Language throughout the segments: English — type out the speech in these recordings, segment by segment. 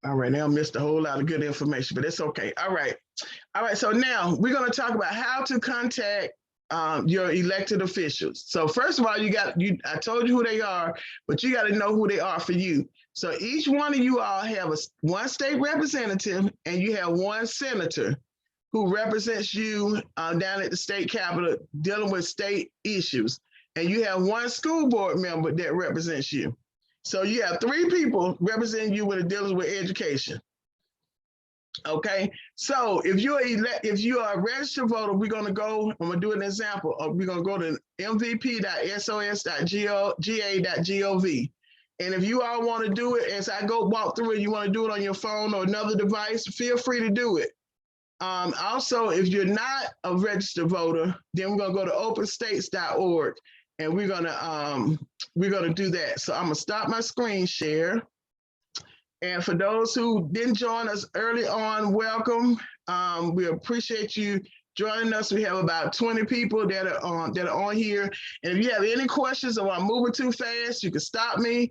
All right, now I missed a whole lot of good information, but it's okay. All right. All right, so now we're going to talk about how to contact your elected officials. So first of all, I told you who they are, but you got to know who they are for you. So each one of you all have one state representative and you have one senator who represents you down at the state capitol dealing with state issues. And you have one school board member that represents you. So you have three people representing you when it deals with education. Okay, so if you are a registered voter, we're gonna go. I'm gonna do an example. We're gonna go to mvp.sos.ga.gov, and if you all want to do it as I go walk through it, you want to do it on your phone or another device, feel free to do it. Also, if you're not a registered voter, then we're gonna go to openstates.org, and we're gonna do that. So I'm gonna stop my screen share. And for those who didn't join us early on, welcome. We appreciate you joining us. We have about 20 people that are on here. And if you have any questions or I'm moving too fast, you can stop me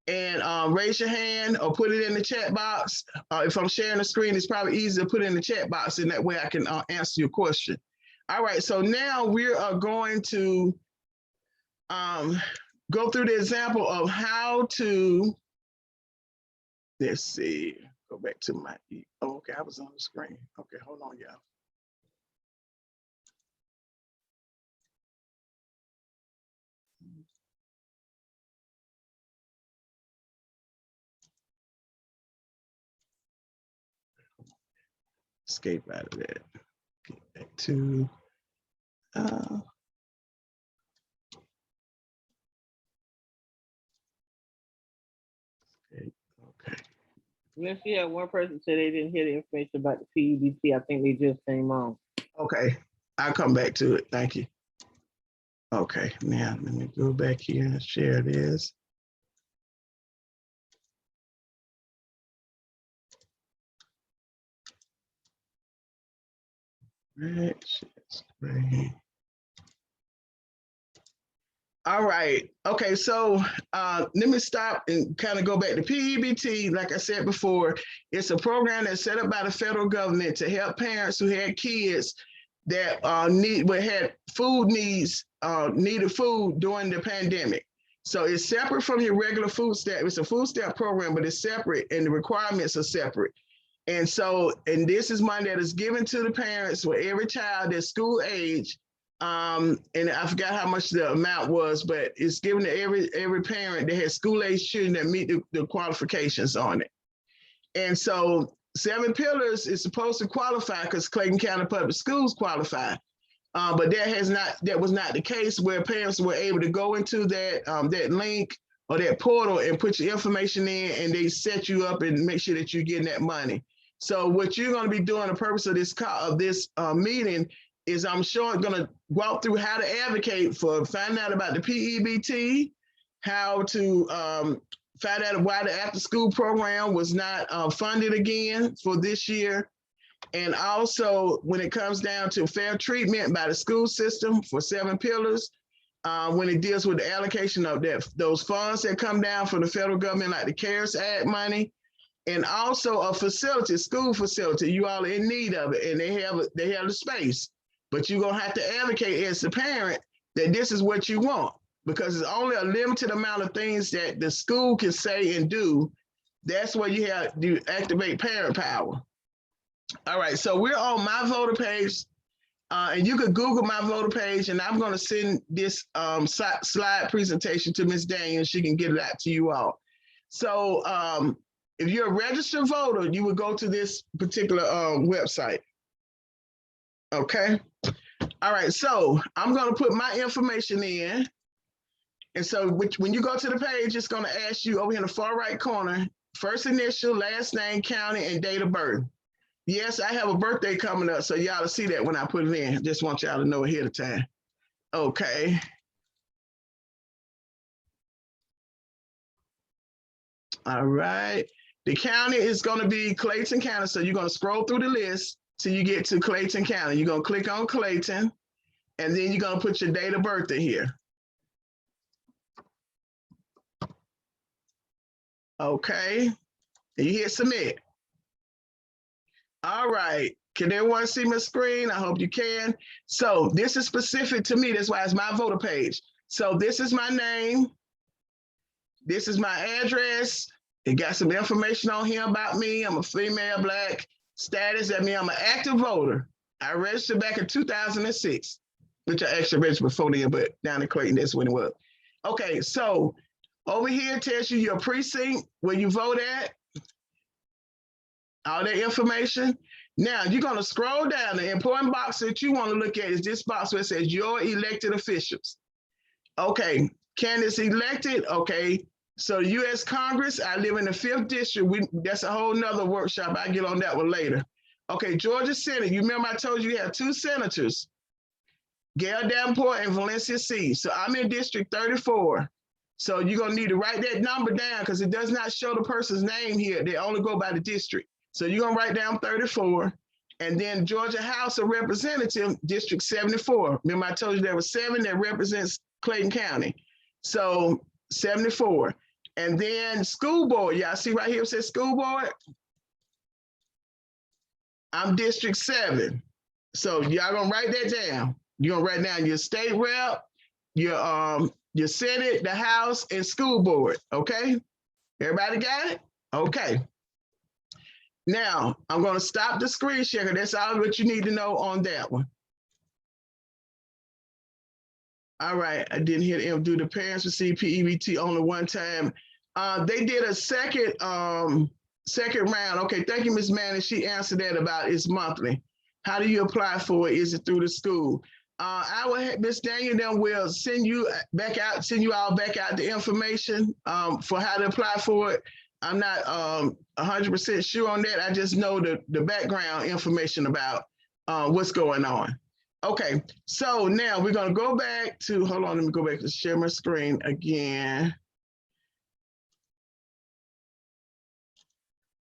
and raise your hand or put it in the chat box. If I'm sharing the screen, it's probably easier to put it in the chat box, and that way I can answer your question. All right, so now we are going to go through the example of how to. Let's see, go back to my, oh, okay, I was on the screen. Okay, hold on, y'all. Escape out of that. Get back to, okay. Unless you have one person say they didn't hear the information about the PEBT, I think they just came on. Okay, I'll come back to it. Thank you. Okay, now let me go back here and share this. Right, screen. All right. Okay. So let me stop and kind of go back to PEBT. Like I said before, it's a program that's set up by the federal government to help parents who had kids that had food needs, needed food during the pandemic. So it's separate from your regular food stamp. It's a food stamp program, but it's separate and the requirements are separate. And so, and this is money that is given to the parents for every child that's school age. And I forgot how much the amount was, but it's given to every parent that has school age children that meet the qualifications on it. And so 7 Pillars is supposed to qualify because Clayton County Public Schools qualify. But that was not the case where parents were able to go into that link or that portal and put your information in, and they set you up and make sure that you're getting that money. So what you're going to be doing, the purpose of this meeting is I'm going to walk through how to advocate for finding out about the PEBT, how to find out why the after school program was not funded again for this year. And also when it comes down to fair treatment by the school system for 7 Pillars, when it deals with the allocation of those funds that come down from the federal government, like the CARES Act money, and also a facility, school facility, you all are in need of it, and they have the space. But you're gonna have to advocate as a parent that this is what you want, because it's only a limited amount of things that the school can say and do. That's where you activate parent power. All right, so we're on my voter page, and you could Google my voter page, and I'm gonna send this slide presentation to Ms. Daniels. She can get it out to you all. So if you're a registered voter, you would go to this particular website. Okay. All right. So I'm going to put my information in. And so when you go to the page, it's going to ask you over here in the far right corner, first initial, last name, county, and date of birth. Yes, I have a birthday coming up, so y'all will see that when I put it in. Just want y'all to know ahead of time. Okay. All right. The county is going to be Clayton County. So you're going to scroll through the list till you get to Clayton County. You're going to click on Clayton, and then you're going to put your date of birth in here. Okay. And you hit submit. All right. Can everyone see my screen? I hope you can. So this is specific to me. That's why it's my voter page. So this is my name. This is my address. It got some information on here about me. I'm a female, Black. Status, that means I'm an active voter. I registered back in 2006, which I actually registered before then, but down in Clayton, that's when it was. Okay, so over here tells you your precinct, where you vote at, all that information. Now you're gonna scroll down. The important box that you wanna look at is this box where it says your elected officials. Okay, candidates elected, okay. So U.S. Congress, I live in the 5th district. That's a whole nother workshop. I'll get on that one later. Okay, Georgia Senate. You remember I told you have 2 senators, Gail Davenport and Valencia C. So I'm in District 34. So you're gonna need to write that number down because it does not show the person's name here. They only go by the district. So you're gonna write down 34. And then Georgia House of Representatives, District 74. Remember I told you there were 7 that represents Clayton County. So 74. And then school board, y'all see right here it says school board? I'm District 7. So y'all gonna write that down. You're gonna write down your state rep, your Senate, the House, and school board, okay? Everybody got it? Okay. Now, I'm gonna stop the screen share. That's all what you need to know on that one. All right, I didn't hear them. Do the parents receive PEBT only one time? They did a second round. Okay, thank you, Ms. Manning. She answered that about it's monthly. How do you apply for it? Is it through the school? I will have Ms. Daniel then will send you all back out the information for how to apply for it. I'm not 100% sure on that. I just know the background information about what's going on. Okay, so now we're gonna go back to, hold on, let me go back to share my screen again.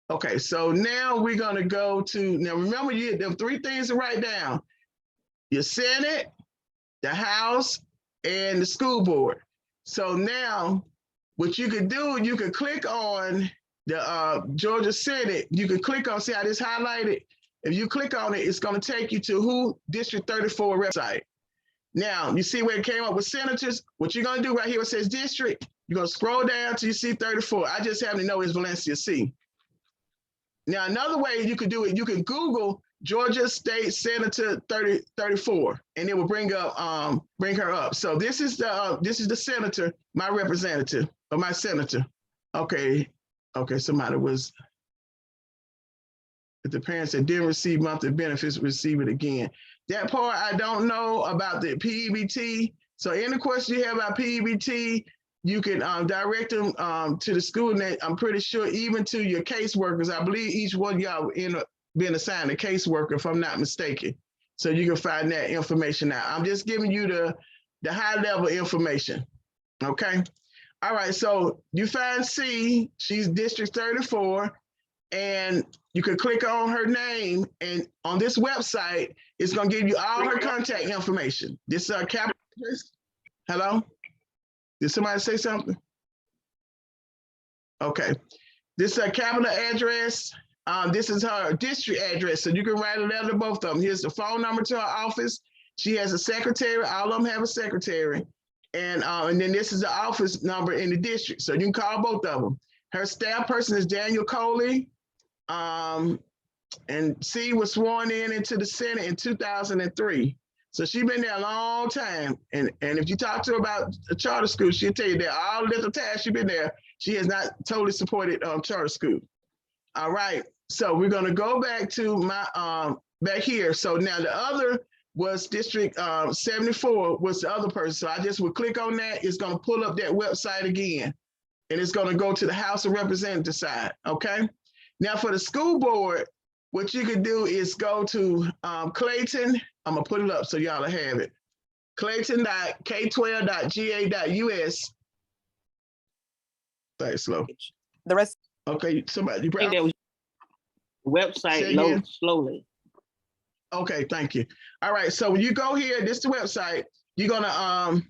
Okay, so now we're gonna go to, now remember you have 3 things to write down: your Senate, the House, and the school board. So now what you could do, you could click on the Georgia Senate. You can click on, see how this highlighted? If you click on it, it's gonna take you to who District 34 website. Now, you see where it came up with senators? What you're gonna do right here, it says district. You're gonna scroll down till you see 34. I just happen to know it's Valencia C. Now, another way you could do it, you can Google Georgia State Senator 34, and it will bring her up. So this is the senator, my representative, or my senator. Okay, somebody was, if the parents that didn't receive monthly benefits receive it again. That part I don't know about the PEBT. So any question you have about PEBT, you can direct them to the school, and I'm pretty sure even to your caseworkers. I believe each one of y'all end up being assigned a caseworker, if I'm not mistaken. So you can find that information out. I'm just giving you the high level information, okay? All right, so you find C, she's District 34, and you can click on her name, and on this website, it's gonna give you all her contact information. This capital, hello? Did somebody say something? Okay, this capital address, this is her district address, so you can write a letter to both of them. Here's the phone number to her office. She has a secretary, all of them have a secretary. And then this is the office number in the district, so you can call both of them. Her staff person is Daniel Coley. And C was sworn into the Senate in 2003. So she's been there a long time. And if you talk to her about a charter school, she'll tell you that all the time she's been there, she has not totally supported charter school. All right, so we're gonna go back to my, back here. So now the other was District 74 was the other person. So I just would click on that. It's gonna pull up that website again. And it's gonna go to the House of Representatives side, okay? Now for the school board, what you could do is go to Clayton. I'm gonna put it up so y'all have it. Clayton.k12.ga.us. Very slow. The rest. Okay, somebody. I think that was website loads slowly. Okay, thank you. All right, so when you go here, this is the website. You're gonna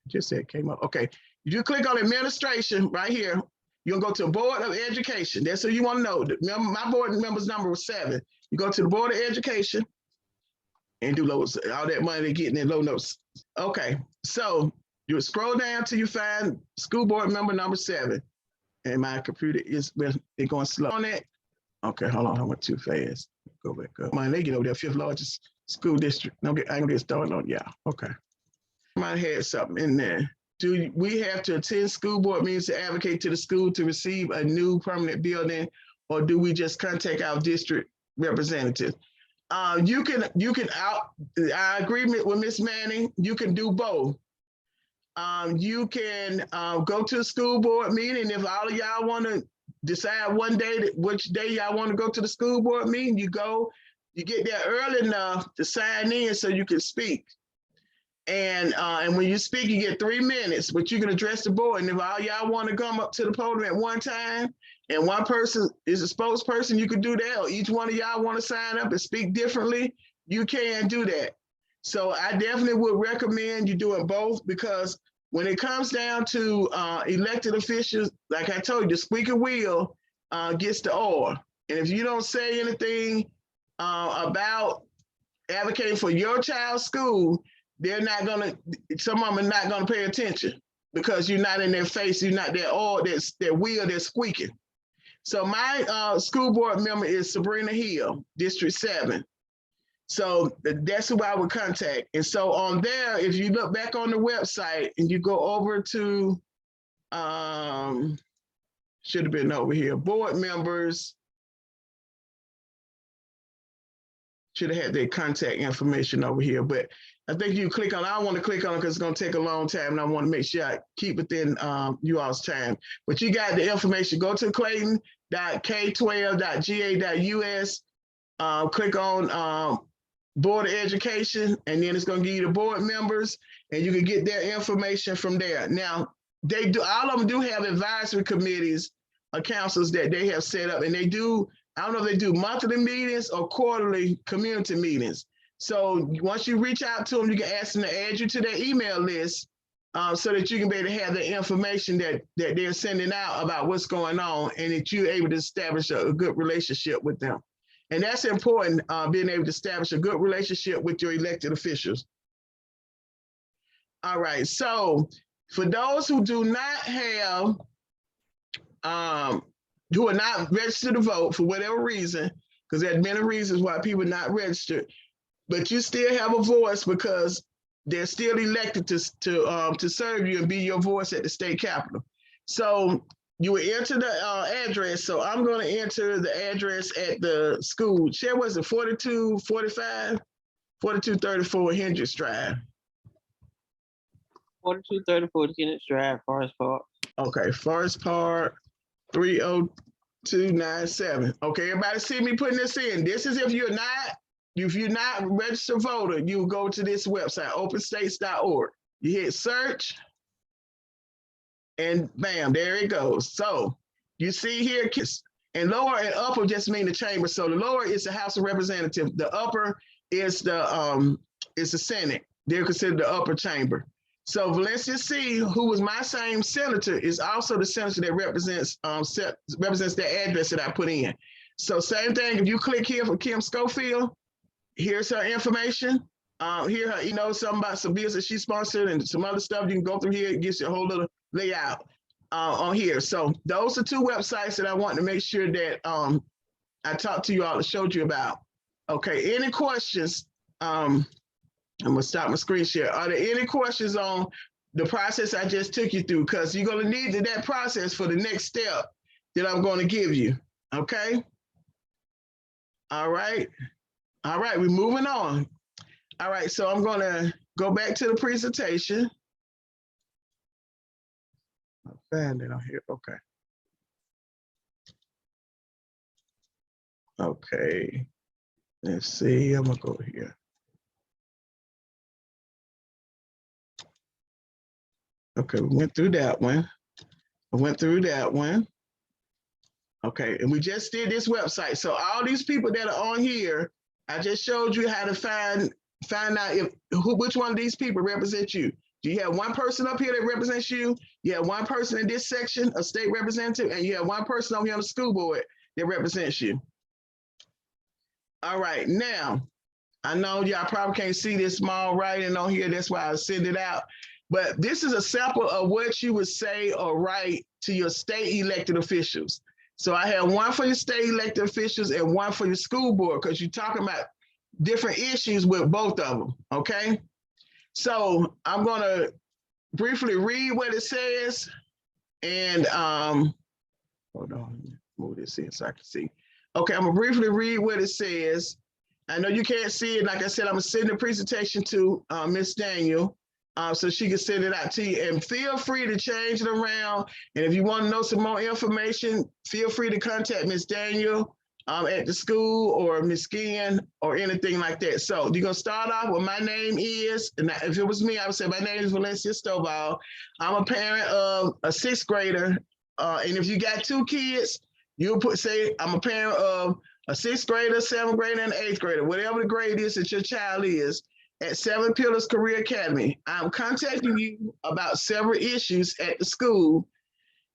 just said it came up. Okay, you click on administration right here. You'll go to Board of Education. That's who you want to know. Remember, my board member's number was 7. You go to the Board of Education and do all that money they're getting in low notes. Okay, so you scroll down till you find school board member number 7. And my computer is going slow on it. Okay, hold on, I went too fast. Go back up. Man, they get over there, 5th largest school district. I ain't gonna get started on y'all. Okay. Might have had something in there. Do we have to attend school board meetings to advocate to the school to receive a new permanent building, or do we just contact our district representative? You can I agree with Miss Manning, you can do both. You can go to a school board meeting. If all of y'all want to decide one day which day y'all want to go to the school board meeting, you go, you get there early enough to sign in so you can speak. And when you speak, you get 3 minutes, but you can address the board. And if all y'all want to come up to the podium at one time, and one person is a spokesperson, you can do that. Or each one of y'all want to sign up and speak differently, you can do that. So I definitely would recommend you doing both, because when it comes down to elected officials, like I told you, the squeaky wheel gets the oil. And if you don't say anything about advocating for your child's school, they're not gonna, some of them are not gonna pay attention, because you're not in their face, you're not their oil, their wheel, they're squeaking. So my school board member is Sabrina Hill, District 7. So that's who I would contact. And so on there, if you look back on the website and you go over to, should have been over here, board members, should have had their contact information over here, but I think you click on, I don't want to click on it because it's going to take a long time, and I want to make sure I keep within you all's time. But you got the information. Go to clayton.k12.ga.us, click on Board of Education, and then it's going to give you the board members, and you can get their information from there. Now, they do, all of them do have advisory committees or councils that they have set up, and they do, I don't know if they do monthly meetings or quarterly community meetings. So once you reach out to them, you can ask them to add you to their email list so that you can be able to have the information that they're sending out about what's going on, and that you're able to establish a good relationship with them. And that's important, being able to establish a good relationship with your elected officials. All right, so for those who do not have, who are not registered to vote for whatever reason, because there are many reasons why people are not registered, but you still have a voice because they're still elected to serve you and be your voice at the state capitol. So you will enter the address. So I'm going to enter the address at the school. Share was it 4245, 4234 Hendricks Drive. 4234 Hendricks Drive, Forest Park. Okay, Forest Park 30297. Okay, everybody see me putting this in. This is if you're not a registered voter, you go to this website, openstates.org. You hit search, and bam, there it goes. So you see here, and lower and upper just mean the chamber. So the lower is the House of Representatives. The upper is the Senate. They're considered the upper chamber. So Valencia C, who was my same senator, is also the senator that represents the address that I put in. So same thing, if you click here for Kim Schofield, here's her information. Here, something about some bills that she sponsored and some other stuff. You can go through here. It gives you a whole little layout on here. So those are 2 websites that I want to make sure that I talked to you all and showed you about. Okay, any questions? I'm gonna stop my screen share. Are there any questions on the process I just took you through? Because you're gonna need that process for the next step that I'm gonna give you, okay? All right, we're moving on. All right, so I'm gonna go back to the presentation. I'll find it on here, okay. Okay, let's see, I'm gonna go here. Okay, we went through that one. Okay, and we just did this website. So all these people that are on here, I just showed you how to find out which one of these people represents you. Do you have one person up here that represents you? You have one person in this section, a state representative, and you have one person over here on the school board that represents you. All right, now, I know y'all probably can't see this small writing on here, that's why I send it out. But this is a sample of what you would say or write to your state elected officials. So I have one for your state elected officials and one for your school board, because you're talking about different issues with both of them, okay? So I'm gonna briefly read what it says, and hold on, move this in so I can see. Okay, I'm gonna briefly read what it says. I know you can't see it. Like I said, I'm gonna send the presentation to Miss Daniel so she can send it out to you. And feel free to change it around. And if you want to know some more information, feel free to contact Miss Daniel at the school, or Miss Ginn, or anything like that. So you're gonna start off with my name is, and if it was me, I would say my name is Valencia Stovall. I'm a parent of a 6th grader. And if you got 2 kids, you'll say I'm a parent of a 6th grader, 7th grader, and an 8th grader, whatever the grade is that your child is, at 7 Pillars Career Academy. I'm contacting you about several issues at the school.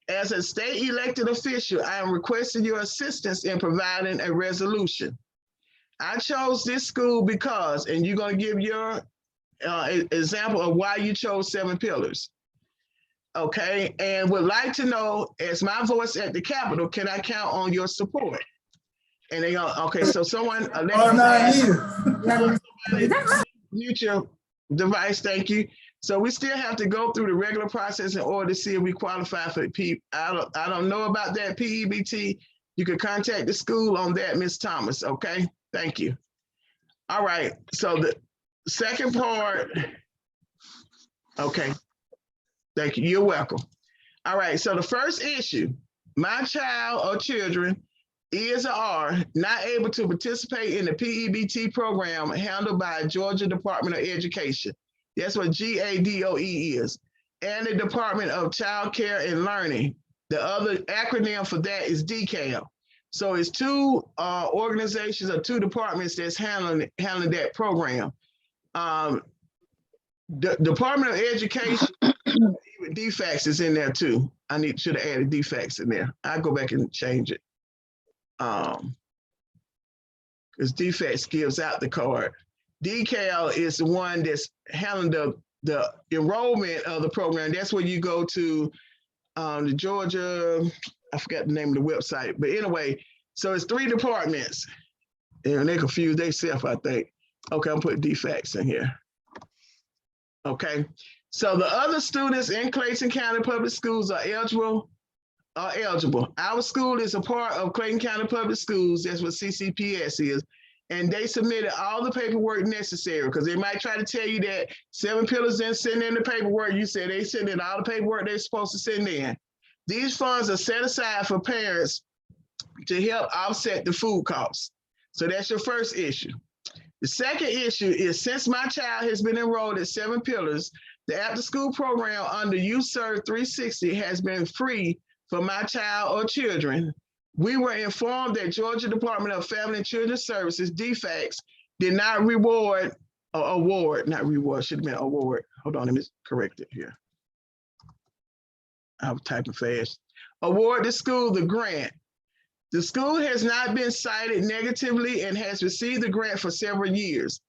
As a state elected official, I am requesting your assistance in providing a resolution. I chose this school because, and you're going to give your example of why you chose 7 Pillars. Okay, and would like to know, as my voice at the Capitol, can I count on your support? And they go, okay, so someone, mute your device, thank you. So we still have to go through the regular process in order to see if we qualify for the P. I don't know about that PEBT. You can contact the school on that, Ms. Thomas, okay? Thank you. All right, so the second part, okay, thank you, you're welcome. All right, so the first issue, my child or children is or are not able to participate in the PEBT program handled by Georgia Department of Education. That's what GADOE is. And the Department of Child Care and Learning. The other acronym for that is DCAL. So it's 2 organizations or 2 departments that's handling that program. The Department of Education, even DFACS is in there too. I should have added DFACS in there. I'll go back and change it. Because DFACS gives out the card. DCAL is the one that's handling the enrollment of the program. That's where you go to the Georgia, I forgot the name of the website, but anyway, so it's 3 departments, and they confuse themselves, I think. Okay, I'm putting DFACS in here. Okay, so the other students in Clayton County Public Schools are eligible. Our school is a part of Clayton County Public Schools. That's what CCPS is. And they submitted all the paperwork necessary, because they might try to tell you that 7 Pillars didn't send in the paperwork. You said they sent in all the paperwork they're supposed to send in. These funds are set aside for parents to help offset the food costs. So that's your first issue. The second issue is, since my child has been enrolled at 7 Pillars, the after-school program under Youth Serve 360 has been free for my child or children. We were informed that Georgia Department of Family and Children's Services, DFACS, did not award, should have been award. Hold on, let me correct it here. I was typing fast. Award the school the grant. The school has not been cited negatively and has received the grant for several years.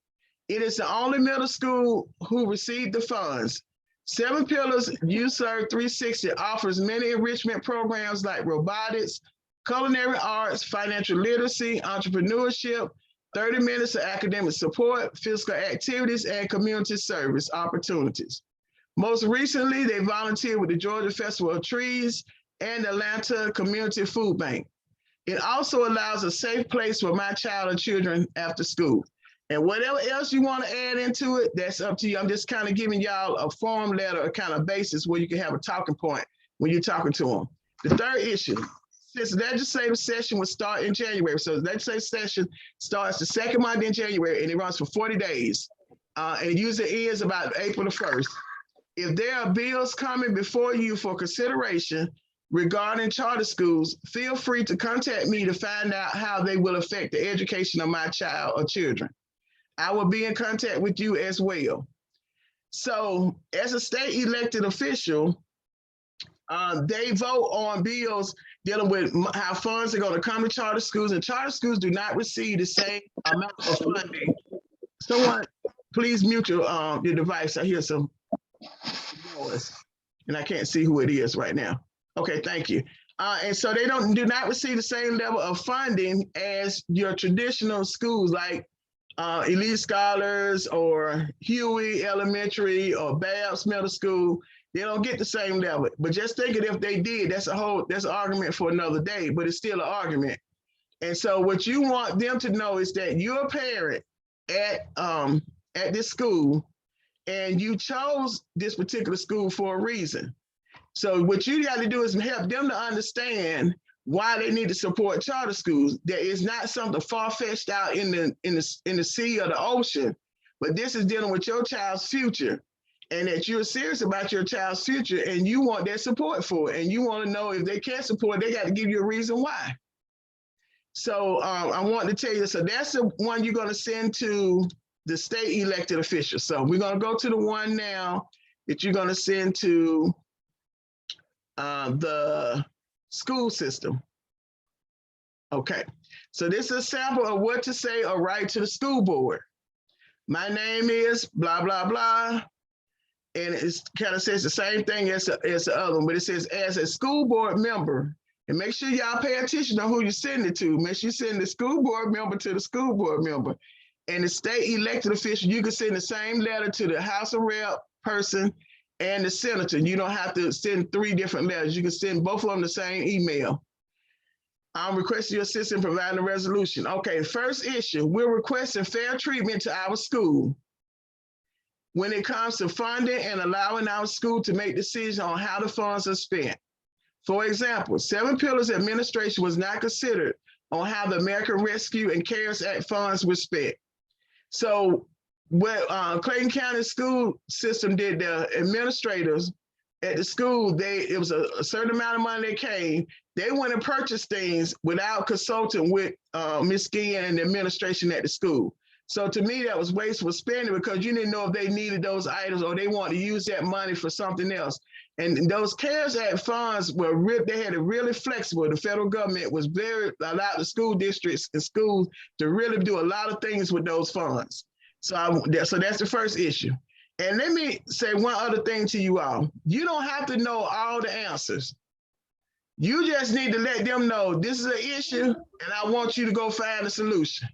It is the only middle school who received the funds. 7 Pillars Youth Serve 360 offers many enrichment programs like robotics, culinary arts, financial literacy, entrepreneurship, 30 minutes of academic support, physical activities, and community service opportunities. Most recently, they volunteered with the Georgia Festival of Trees and Atlanta Community Food Bank. It also allows a safe place for my child and children after school. And whatever else you want to add into it, that's up to you. I'm just kind of giving y'all a form letter, a kind of basis where you can have a talking point when you're talking to them. The third issue, since legislative session will start in January, so the legislative session starts the 2nd Monday in January, and it runs for 40 days. And it usually ends about April the 1st. If there are bills coming before you for consideration regarding charter schools, feel free to contact me to find out how they will affect the education of my child or children. I will be in contact with you as well. So as a state elected official, They vote on bills dealing with how funds are going to come to charter schools, and charter schools do not receive the same amount of funding. Someone, please mute your device. I hear some noise, and I can't see who it is right now. Okay, thank you. And so they do not receive the same level of funding as your traditional schools like Elite Scholars or Huey Elementary or Babs Middle School. They don't get the same level. But just think it, if they did, that's an argument for another day, but it's still an argument. And so what you want them to know is that you're a parent at this school, and you chose this particular school for a reason. So what you got to do is help them to understand why they need to support charter schools. That is not something far-fetched out in the sea or the ocean, but this is dealing with your child's future, and that you're serious about your child's future, and you want their support for it, and you want to know if they can't support it, they got to give you a reason why. So I want to tell you, so that's the one you're going to send to the state elected officials. So we're going to go to the one now that you're going to send to the school system. Okay, so this is a sample of what to say or write to the school board. My name is blah, blah, blah. And it kind of says the same thing as the other one, but it says, as a school board member, and make sure y'all pay attention to who you send it to. Make sure you send the school board member to the school board member. And the state elected official, you can send the same letter to the House of Rep person and the senator. You don't have to send 3 different letters. You can send both of them the same email. I'm requesting your assistance in providing a resolution. Okay, first issue, we're requesting fair treatment to our school when it comes to funding and allowing our school to make decisions on how the funds are spent. For example, 7 Pillars administration was not considered on how the American Rescue and CARES Act funds were spent. So what Clayton County school system did, the administrators at the school, it was a certain amount of money that came. They went and purchased things without consulting with Ms. Guillen and the administration at the school. So to me, that was wasteful spending because you didn't know if they needed those items or they wanted to use that money for something else. And those CARES Act funds they had it really flexible. The federal government was allowed the school districts and schools to really do a lot of things with those funds. So that's the first issue. And let me say one other thing to you all. You don't have to know all the answers. You just need to let them know this is an issue and I want you to go find a solution.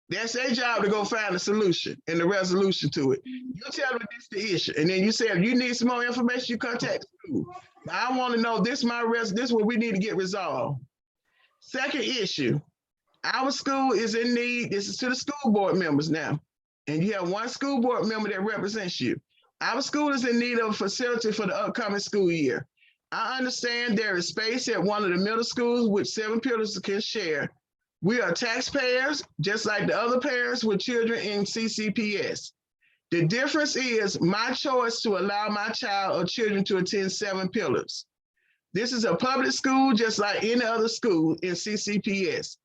That's their job, to go find a solution and the resolution to it. You tell them this is the issue. And then you say, if you need some more information, you contact the school. I want to know this is what we need to get resolved. Second issue, our school is in need. This is to the school board members now. And you have one school board member that represents you. Our school is in need of a facility for the upcoming school year. I understand there is space at one of the middle schools which 7 Pillars can share. We are taxpayers, just like the other parents with children in CCPS. The difference is my choice to allow my child or children to attend 7 Pillars. This is a public school, just like any other school in CCPS.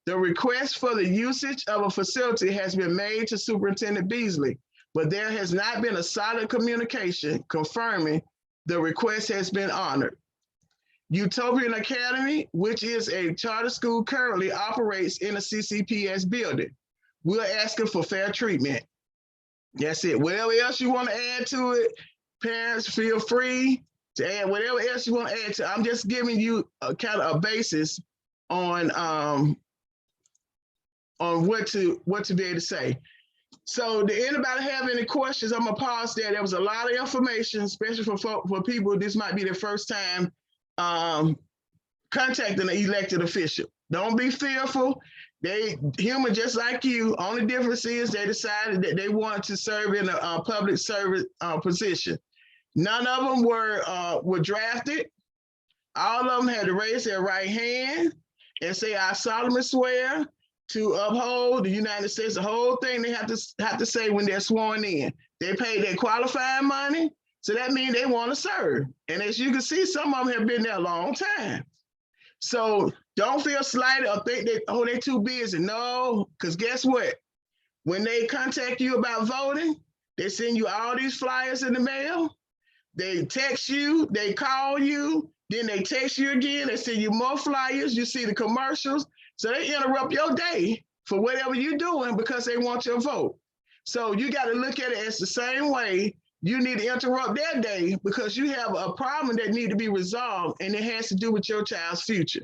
The request for the usage of a facility has been made to Superintendent Beasley, but there has not been a solid communication confirming the request has been honored. Utopian Academy, which is a charter school, currently operates in a CCPS building. We're asking for fair treatment. That's it. Whatever else you want to add to it, parents, feel free to add whatever else you want to add to. I'm just giving you a kind of a basis on what to be able to say. So did anybody have any questions? I'm gonna pause there. There was a lot of information, especially for people, this might be their first time contacting an elected official. Don't be fearful. They human just like you. Only difference is they decided that they want to serve in a public service position. None of them were drafted. All of them had to raise their right hand and say, I solemnly swear to uphold the United States. The whole thing they have to say when they're sworn in. They paid their qualifying money, so that means they want to serve. And as you can see, some of them have been there a long time. So don't feel slighted or think that, oh, they're too busy. No, because guess what? When they contact you about voting, they send you all these flyers in the mail. They text you, they call you, Then they text you again, they send you more flyers, you see the commercials. So they interrupt your day for whatever you're doing because they want your vote. So you got to look at it as the same way. You need to interrupt their day because you have a problem that need to be resolved, and it has to do with your child's future.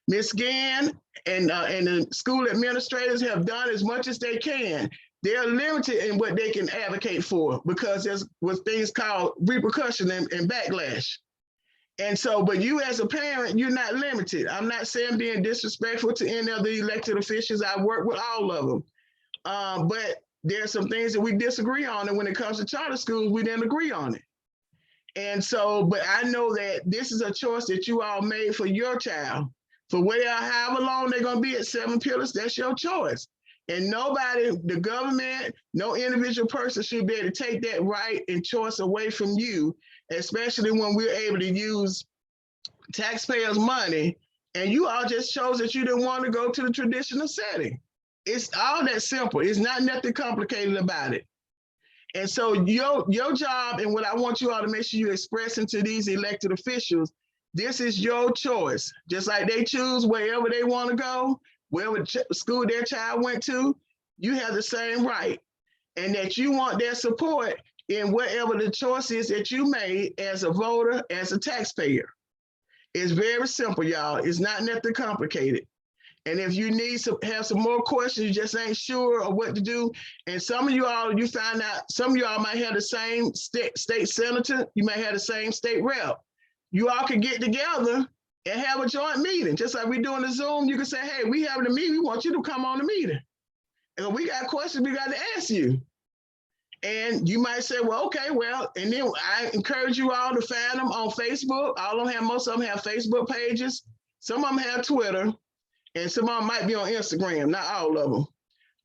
Ms. Gann and the school administrators have done as much as they can. They're limited in what they can advocate for because there's what things called repercussion and backlash. And so, but you as a parent, you're not limited. I'm not saying being disrespectful to any of the elected officials. I work with all of them. But there's some things that we disagree on. And when it comes to charter schools, we didn't agree on it. And so, but I know that this is a choice that you all made for your child. For however long they're going to be at 7 Pillars, that's your choice. And nobody, the government, no individual person should be able to take that right and choice away from you, especially when we're able to use taxpayers' money. And you all just chose that you didn't want to go to the traditional setting. It's all that simple. It's not nothing complicated about it. And so your job and what I want you all to make sure you expressing to these elected officials, this is your choice. Just like they choose wherever they want to go, wherever school their child went to, you have the same right. And that you want their support in whatever the choice is that you made as a voter, as a taxpayer. It's very simple, y'all. It's not nothing complicated. And if you need to have some more questions, you just ain't sure of what to do. And some of you all, you find out, some of y'all might have the same state senator, you might have the same state rep. You all can get together and have a joint meeting. Just like we doing the Zoom, you can say, hey, we having a meeting, we want you to come on the meeting. And we got questions we got to ask you. And you might say, well, okay, well, and then I encourage you all to find them on Facebook. All of them have, most of them have Facebook pages. Some of them have Twitter. And some of them might be on Instagram, not all of them.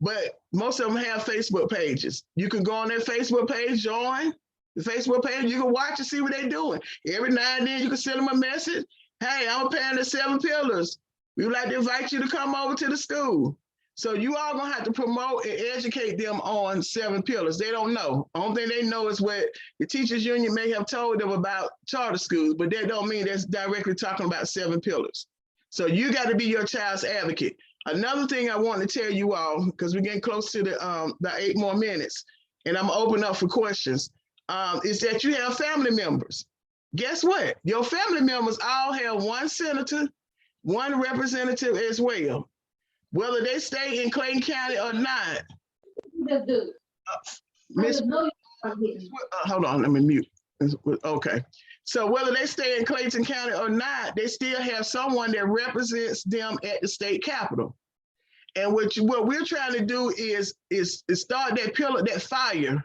But most of them have Facebook pages. You can go on their Facebook page, join the Facebook page. You can watch and see what they're doing. Every now and then you can send them a message. Hey, I'm a parent of 7 Pillars. We would like to invite you to come over to the school. So you all gonna have to promote and educate them on 7 Pillars. They don't know. The only thing they know is what the teachers union may have told them about charter schools, but that don't mean that's directly talking about 7 Pillars. So you got to be your child's advocate. Another thing I want to tell you all, because we're getting close to the 8 more minutes, and I'm open up for questions, is that you have family members. Guess what? Your family members all have one senator, one representative as well. Whether they stay in Clayton County or not. Hold on, let me mute. Okay. So whether they stay in Clayton County or not, they still have someone that represents them at the state capitol. And what we're trying to do is start that pillar, that fire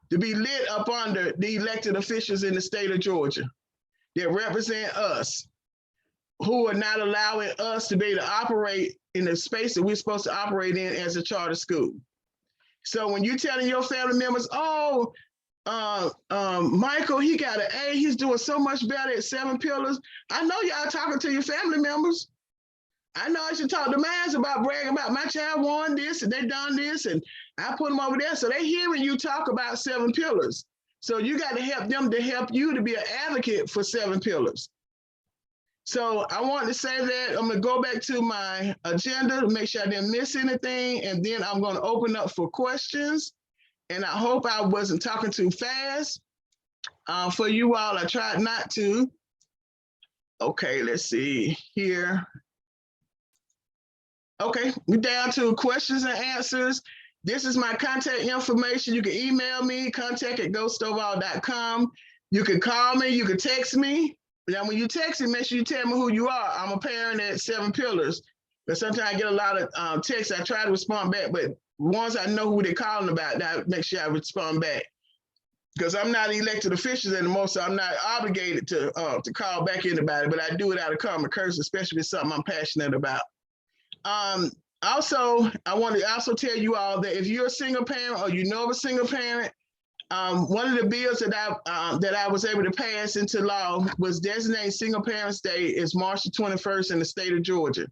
to be lit up under the elected officials in the state of Georgia that represent us, who are not allowing us to be able to operate in the space that we're supposed to operate in as a charter school. So when you're telling your family members, oh, Michael, he got an A, he's doing so much better at 7 Pillars. I know y'all talking to your family members. I know I should talk to mine about bragging about my child won this and they done this and I put them over there. So they hearing you talk about 7 Pillars. So you got to help them to help you to be an advocate for 7 Pillars. So I want to say that I'm going to go back to my agenda to make sure I didn't miss anything. And then I'm going to open up for questions. And I hope I wasn't talking too fast for you all. I tried not to. Okay, let's see here. Okay, we're down to questions and answers. This is my contact information. You can email me, contact@gostovall.com. You can call me, you can text me. Now, when you text me, make sure you tell me who you are. I'm a parent at 7 Pillars. But sometimes I get a lot of texts. I try to respond back, but once I know who they're calling about, that make sure I respond back. Because I'm not elected officials anymore, so I'm not obligated to call back anybody, but I do it out of common courtesy, especially if it's something I'm passionate about. Also, I want to also tell you all that if you're a single parent or you know of a single parent, one of the bills that I was able to pass into law was designating Single Parents Day is March the 21st in the state of Georgia.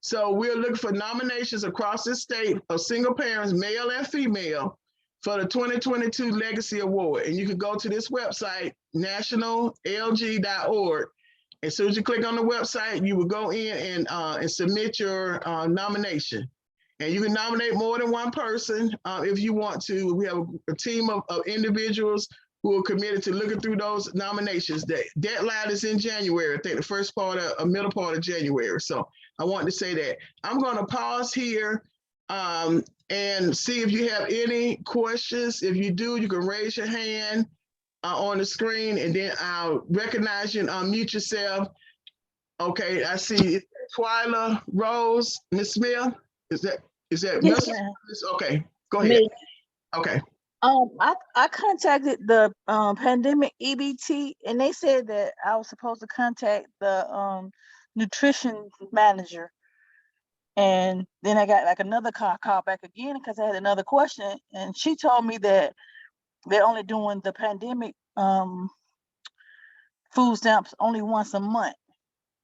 So we're looking for nominations across the state of single parents, male and female, for the 2022 Legacy Award. And you can go to this website, nationallg.org, As soon as you click on the website, you will go in and submit your nomination. And you can nominate more than one person if you want to. We have a team of individuals who are committed to looking through those nominations. The deadline is in January, I think the first part of, middle part of January. So I wanted to say that. I'm going to pause here and see if you have any questions. If you do, you can raise your hand on the screen, and then I'll recognize you and unmute yourself. Okay, I see Twyla Rose, Ms. Smith. Is that Yes, Ms.? ma'am. Okay, go ahead. Me. Okay. I contacted the pandemic EBT, and they said that I was supposed to contact the nutrition manager. And then I got like another call back again because I had another question, and she told me that they're only doing the pandemic food stamps only once a month.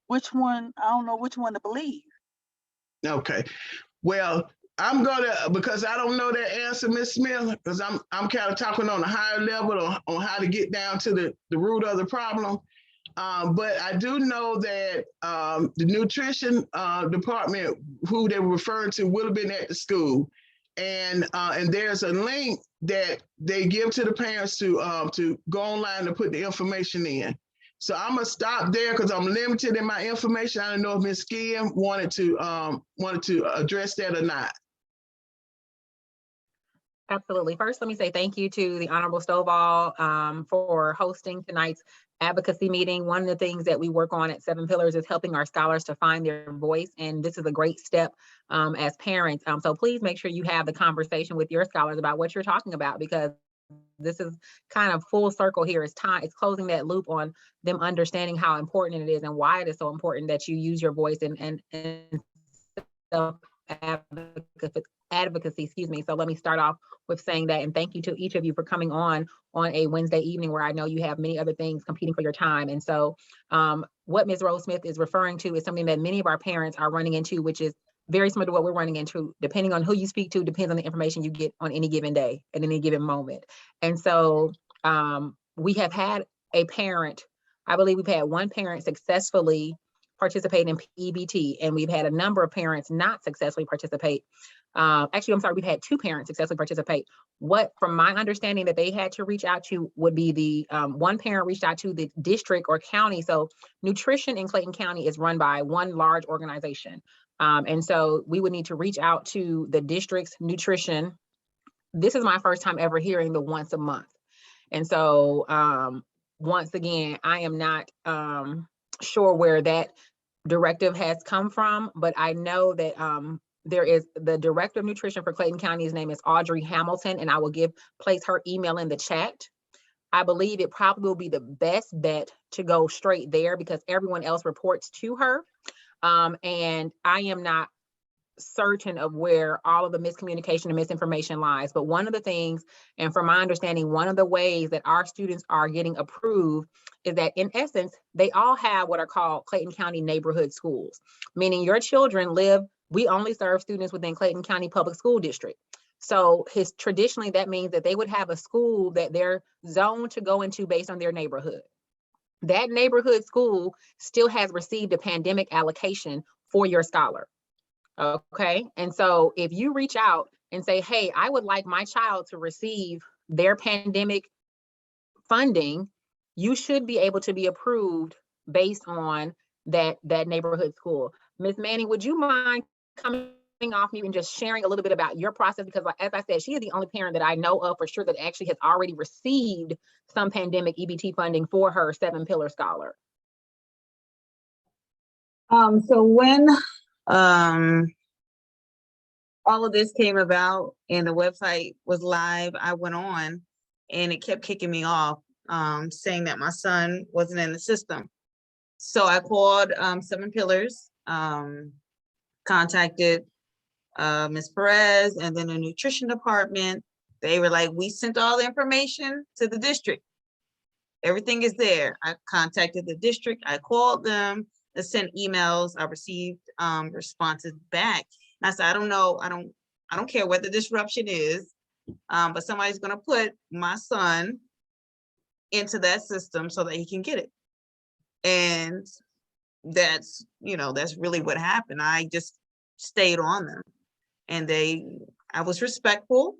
Which one? I don't know which one to believe. Okay. Well, I'm gonna, because I don't know that answer, Ms. Smith, because I'm kind of talking on a higher level on how to get down to the root of the problem. But I do know that the nutrition department, who they were referring to, would have been at the school, and there's a link that they give to the parents to go online to put the information in. So I'm gonna stop there because I'm limited in my information. I don't know if Ms. Skim wanted to address that or not. Absolutely. First, let me say thank you to the Honorable Stovall for hosting tonight's advocacy meeting. One of the things that we work on at Seven Pillars is helping our scholars to find their voice, and this is a great step as parents. So please make sure you have the conversation with your scholars about what you're talking about, because this is kind of full circle here. It's closing that loop on them understanding how important it is and why it is so important that you use your voice and advocacy, excuse me. So let me start off with saying that, and thank you to each of you for coming on a Wednesday evening where I know you have many other things competing for your time. And so what Ms. Rose Smith is referring to is something that many of our parents are running into, which is very similar to what we're running into. Depending on who you speak to, depends on the information you get on any given day, at any given moment. And so we have had a parent, I believe we've had one parent successfully participate in PEBT, and we've had a number of parents not successfully participate. Actually, I'm sorry, we've had two parents successfully participate. What, from my understanding, that they had to reach out to would be the one parent reached out to the district or county. So nutrition in Clayton County is run by one large organization. And so we would need to reach out to the district's nutrition. This is my first time ever hearing the once a month. And so once again, I am not sure where that directive has come from, but I know that there is the director of nutrition for Clayton County. His name is Audrey Hamilton, and I will place her email in the chat. I believe it probably will be the best bet to go straight there because everyone else reports to her. And I am not certain of where all of the miscommunication and misinformation lies. But one of the things, and from my understanding, one of the ways that our students are getting approved is that in essence, they all have what are called Clayton County neighborhood schools, meaning your children we only serve students within Clayton County Public School District. So traditionally, that means that they would have a school that they're zoned to go into based on their neighborhood. That neighborhood school still has received a pandemic allocation for your scholar. Okay. And so if you reach out and say, hey, I would like my child to receive their pandemic funding, you should be able to be approved based on that neighborhood school. Ms. Manning, would you mind coming off mute and just sharing a little bit about your process? Because as I said, she is the only parent that I know of for sure that actually has already received some pandemic EBT funding for her 7-pillar scholar. So when all of this came about and the website was live, I went on and it kept kicking me off, saying that my son wasn't in the system. So I called 7 Pillars, contacted Ms. Perez and then the nutrition department. They were like, we sent all the information to the district. Everything is there. I contacted the district. I called them. I sent emails. I received responses back. And I said, I don't know. I don't care what the disruption is, but somebody's going to put my son into that system so that he can get it. And that's, that's really what happened. I just stayed on them, and I was respectful,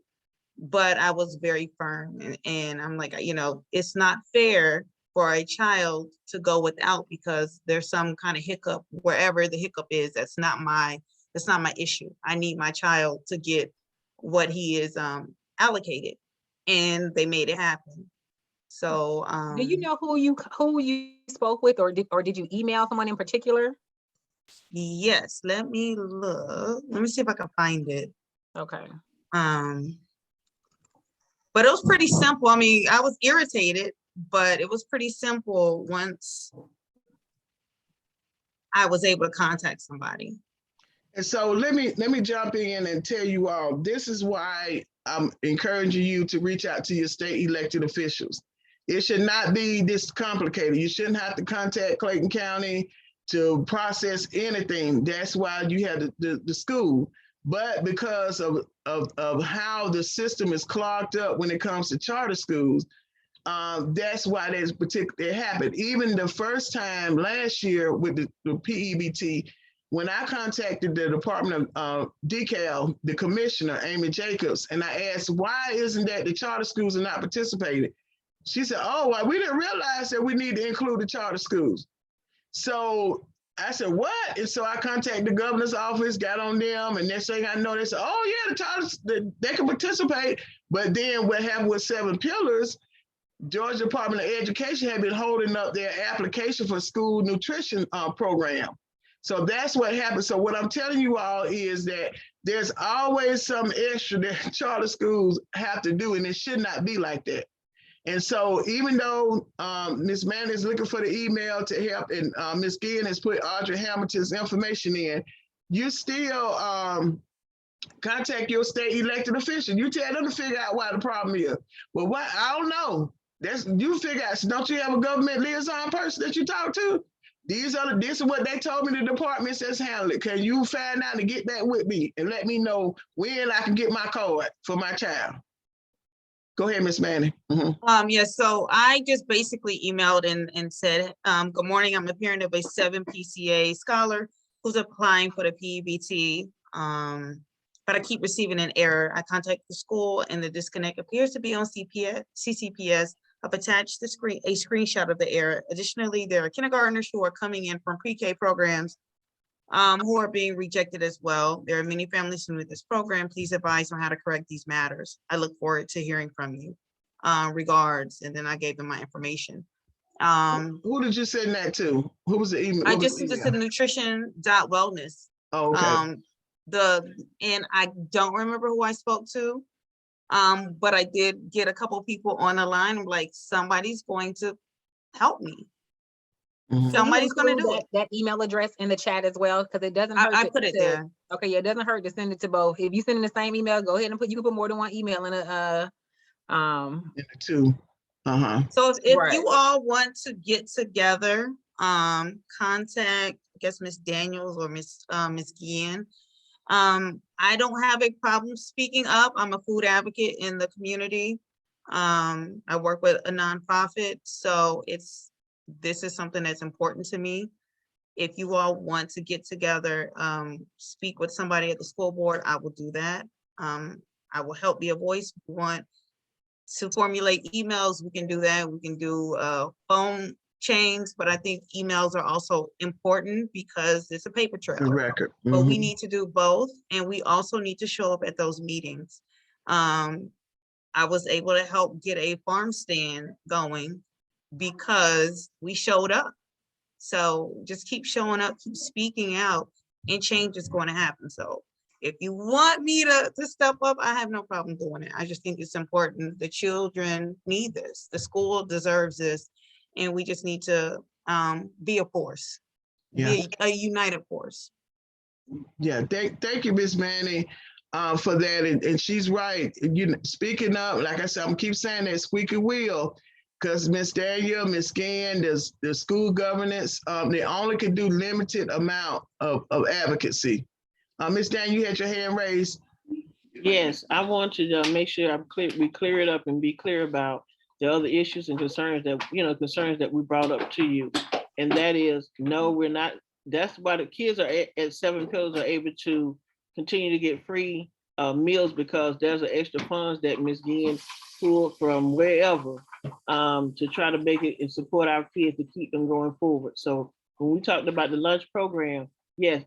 but I was very firm. And I'm like, it's not fair for a child to go without because there's some kind of hiccup wherever the hiccup is. That's not my issue. I need my child to get what he is allocated, and they made it happen. So do you know who you spoke with, or did you email someone in particular? yes, let me look. Let me see if I can find it. Okay. But it was pretty simple. I mean, I was irritated, but it was pretty simple once I was able to contact somebody. And so let me jump in and tell you all, this is why I'm encouraging you to reach out to your state elected officials. It should not be this complicated. You shouldn't have to contact Clayton County to process anything. That's why you have the school. But because of how the system is clogged up when it comes to charter schools, that's why there's particularly happened. Even the first time last year with the PEBT, when I contacted the Department of DeKalb, the commissioner, Amy Jacobs, and I asked, why isn't that the charter schools are not participating? She said, oh, well, we didn't realize that we need to include the charter schools. So I said, what? And so I contacted the governor's office, got on them, and next thing I know, they said, oh yeah, the charters, they can participate. But then what happened with 7 Pillars, Georgia Department of Education had been holding up their application for school nutrition program. So that's what happened. So what I'm telling you all is that there's always some extra that charter schools have to do, and it should not be like that. And so even though Ms. Mann is looking for the email to help, and Ms. Guillen has put Audrey Hamilton's information in, you still contact your state elected official. You tell them to figure out why the problem is. Well, what? I don't know. That's you figure out. So don't you have a government liaison person that you talk to? This is what they told me the departments that's handling it. Can you find out and get that with me and let me know when I can get my card for my child? Go ahead, Ms. Manning. Mm-hmm. Yes, so I just basically emailed and said, good morning, I'm a parent of a 7 PCA scholar who's applying for the PEBT, but I keep receiving an error. I contacted the school and the disconnect appears to be on CCPS. I've attached a screenshot of the error. Additionally, there are kindergartners who are coming in from pre-K programs who are being rejected as well. There are many families who need this program. Please advise on how to correct these matters. I look forward to hearing from you. Regards. And then I gave them my information. Who did you send that to? Who was the email? I just sent it to the nutrition.wellness. Oh, okay. And I don't remember who I spoke to. But I did get a couple people on the line. Like, somebody's going to help me. Mm-hmm. Somebody's going to do it. That email address in the chat as well, because it doesn't hurt. I put it there. Okay, yeah, it doesn't hurt to send it to both. If you send in the same email, go ahead and you can put more than one email in a in the two. So if right. you all want to get together, contact, I guess, Miss Daniels or Miss Guillen. I don't have a problem speaking up. I'm a food advocate in the community. I work with a nonprofit, so this is something that's important to me. If you all want to get together, speak with somebody at the school board, I will do that. I will help be a voice. If you want to formulate emails, we can do that. We can do phone chains, but I think emails are also important because it's a paper trail. The record. Mm-hmm. But we need to do both, and we also need to show up at those meetings. I was able to help get a farm stand going because we showed up. So just keep showing up, keep speaking out, and change is going to happen. So if you want me to step up, I have no problem doing it. I just think it's important. The children need this. The school deserves this. And we just need to be a force, be a united force. Yeah, thank you, Ms. Manning, for that. And she's right. Speaking up, like I said, I'm keep saying that squeaky wheel, because Ms. Daniel, Ms. Guillen, the school governance, they only can do limited amount of advocacy. Ms. Daniel, you had your hand raised. Yes, I want to make sure we clear it up and be clear about the other issues and concerns that we brought up to you. and that is, no, we're not. That's why the kids are at Seven Pillars are able to continue to get free meals, because there's an extra funds that Ms. Guillen pulled from wherever to try to make it and support our kids to keep them going forward. So when we talked about the lunch program, yes,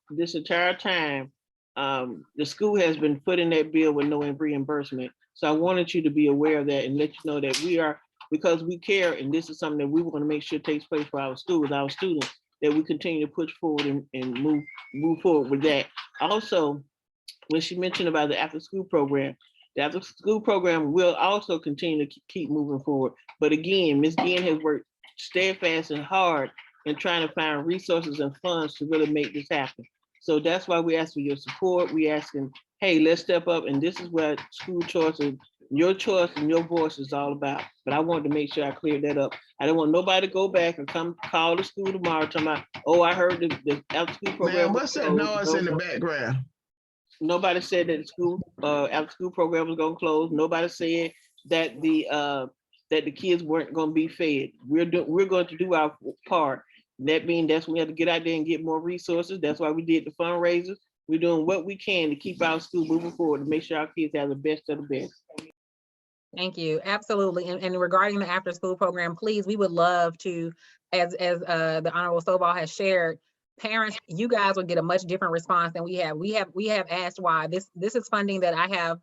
this entire time, the school has been putting that bill with no reimbursement. So I wanted you to be aware of that and let you know that we are, because we care, and this is something that we want to make sure takes place for our schools, our students, that we continue to push forward and move forward with that. Also, when she mentioned about the after school program, the after school program will also continue to keep moving forward. But again, Ms. Guillen has worked steadfast and hard in trying to find resources and funds to really make this happen. So that's why we ask for your support. We asking, hey, let's step up. And this is what school choice and your choice and your voice is all about. But I wanted to make sure I cleared that up. I don't want nobody to go back and come call the school tomorrow talking about, oh, I heard the after school program. Man, what's that noise in the background? Nobody said that the school after school program was gonna close. Nobody said that the kids weren't gonna be fed. We're going to do our part. That means that's when we have to get out there and get more resources. That's why we did the fundraisers. We're doing what we can to keep our school moving forward to make sure our kids have the best of the best. Thank you. Absolutely. And regarding the after school program, please, we would love to, as the Honorable Stovall has shared, parents, you guys would get a much different response than we have. We have asked why. This is funding that I have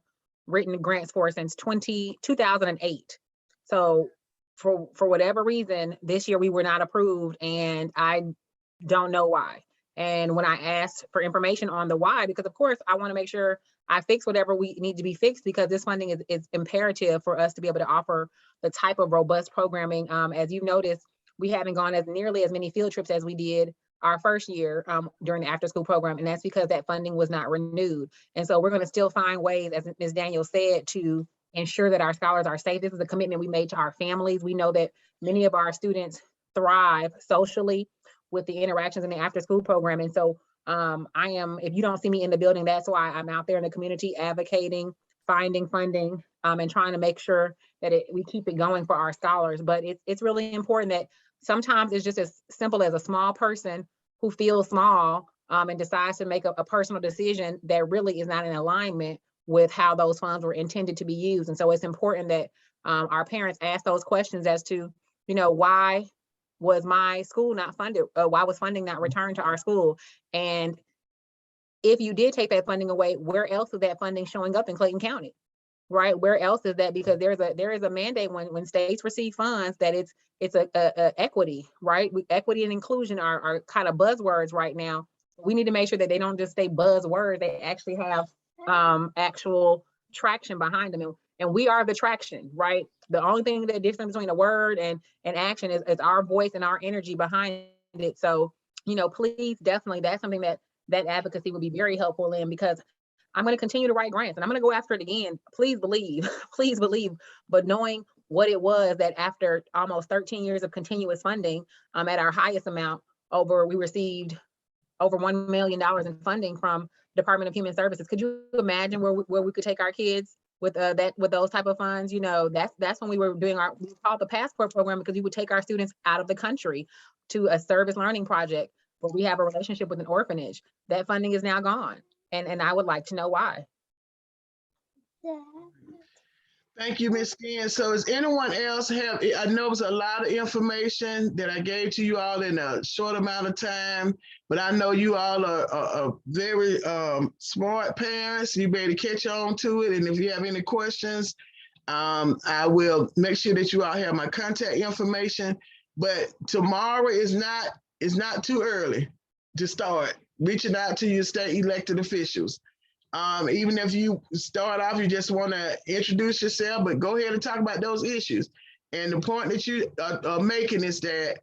written grants for since 2008. So for whatever reason, this year we were not approved, and I don't know why. And when I asked for information on the why, because of course I want to make sure I fix whatever we need to be fixed, because this funding is imperative for us to be able to offer the type of robust programming. As you've noticed, we haven't gone as nearly as many field trips as we did our first year during the after school program. And that's because that funding was not renewed. And so we're going to still find ways, as Ms. Daniel said, to ensure that our scholars are safe. This is a commitment we made to our families. We know that many of our students thrive socially with the interactions in the after school program. And so if you don't see me in the building, that's why I'm out there in the community advocating, finding funding, and trying to make sure that we keep it going for our scholars. But it's really important that sometimes it's just as simple as a small person who feels small and decides to make a personal decision that really is not in alignment with how those funds were intended to be used. And so it's important that our parents ask those questions as to, why was my school not funded? Why was funding not returned to our school? And if you did take that funding away, where else is that funding showing up in Clayton County? Right? Where else is that? Because there is a mandate when states receive funds that it's a equity, right? Equity and inclusion are kind of buzzwords right now. We need to make sure that they don't just stay buzzwords, they actually have actual traction behind them. And we are the traction, right? The only thing that difference between a word and action is our voice and our energy behind it. So, please, definitely, that's something that advocacy would be very helpful in, because I'm going to continue to write grants and I'm going to go after it again. Please believe, please believe. But knowing what it was that after almost 13 years of continuous funding, at our highest amount, we received over $1 million in funding from Department of Human Services. Could you imagine where we could take our kids with those type of funds? That's when we were doing we called the passport program, because we would take our students out of the country to a service learning project where we have a relationship with an orphanage. That funding is now gone. And I would like to know why. Thank you, Ms. Guillen. So does anyone else I know it was a lot of information that I gave to you all in a short amount of time, but I know you all are very smart parents. You better catch on to it. And if you have any questions, I will make sure that you all have my contact information. But tomorrow is not too early to start reaching out to your state elected officials. Even if you start off, you just want to introduce yourself, but go ahead and talk about those issues. And the point that you are making is that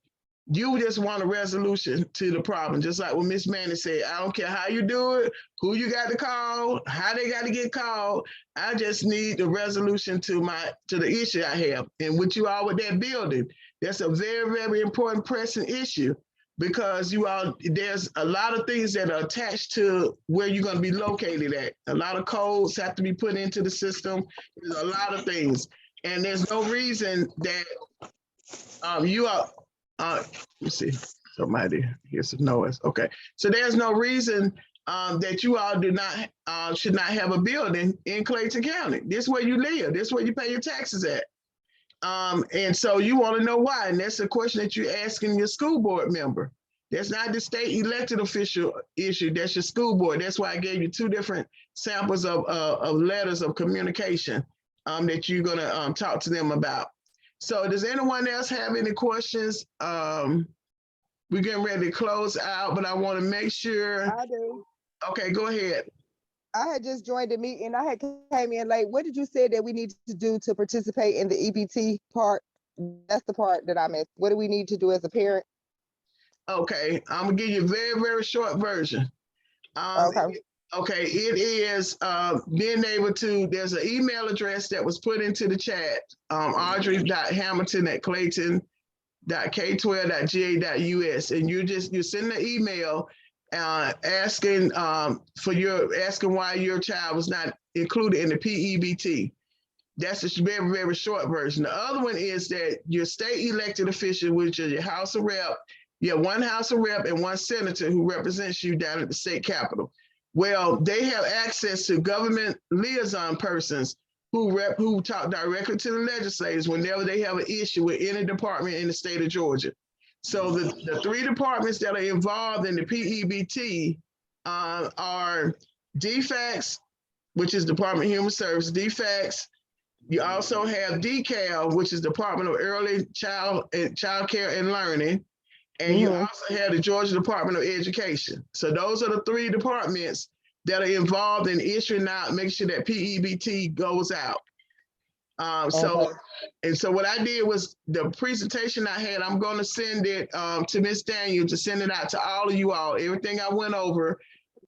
you just want a resolution to the problem. Just like what Ms. Manning said, I don't care how you do it, who you got to call, how they got to get called. I just need the resolution to the issue I have. And with you all with that building, that's a very, very important pressing issue, because there's a lot of things that are attached to where you're going to be located at. A lot of codes have to be put into the system. There's a lot of things. And there's no reason that Let me see. Somebody hears some noise. Okay. So there's no reason that you all should not have a building in Clayton County. This is where you live. This is where you pay your taxes at. And so you want to know why. And that's the question that you're asking your school board member. That's not the state elected official issue. That's your school board. That's why I gave you 2 different samples of letters of communication that you're going to talk to them about. So does anyone else have any questions? We're getting ready to close out, but I want to make sure. I do. Okay, go ahead. I had just joined the meeting. I had came in late. What did you say that we need to do to participate in the EBT part? That's the part that I missed. What do we need to do as a parent? Okay, I'm gonna give you a very, very short version. Okay. Okay, it is being able to, there's an email address that was put into the chat, audrey.hamilton@clayton.k12.ga.us, and you send an email asking why your child was not included in the PEBT. That's a very, very short version. The other one is that your state elected official, which is your House of Rep, you have 1 House of Rep and 1 senator who represents you down at the state capitol. Well, they have access to government liaison persons who talk directly to the legislators whenever they have an issue with any department in the state of Georgia. So the 3 departments that are involved in the PEBT are DFACS, which is Department of Human Services, DFACS. You also have DCAL, which is Department of Early Child Care and Learning. And you also have the Georgia Department of Education. So those are the 3 departments that are involved in issuing out, making sure that PEBT goes out. So what I did was the presentation I had, I'm going to send it to Ms. Daniel to send it out to all of you all. Everything I went over,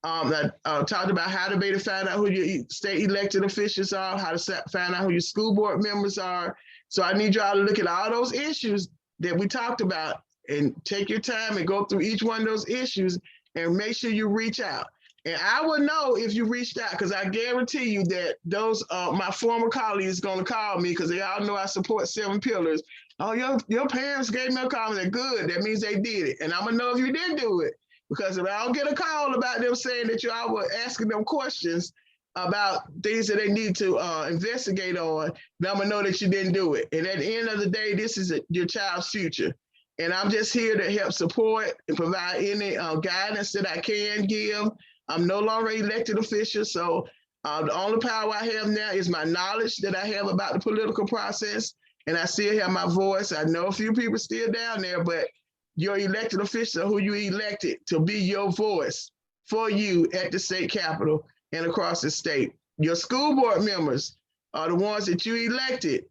I talked about how to be to find out who your state elected officials are, how to find out who your school board members are. So I need y'all to look at all those issues that we talked about and take your time and go through each one of those issues and make sure you reach out. And I will know if you reached out, because I guarantee you that those my former colleagues going to call me, because they all know I support 7 pillars. Oh, your parents gave me a call and they're good. That means they did it. And I'm going to know if you didn't do it. Because if I don't get a call about them saying that you all were asking them questions about things that they need to investigate on, then I'm going to know that you didn't do it. And at the end of the day, this is your child's future. And I'm just here to help support and provide any guidance that I can give. I'm no longer an elected official, so the only power I have now is my knowledge that I have about the political process, and I still have my voice. I know a few people still down there, but your elected official, who you elected to be your voice for you at the state capitol and across the state. Your school board members are the ones that you elected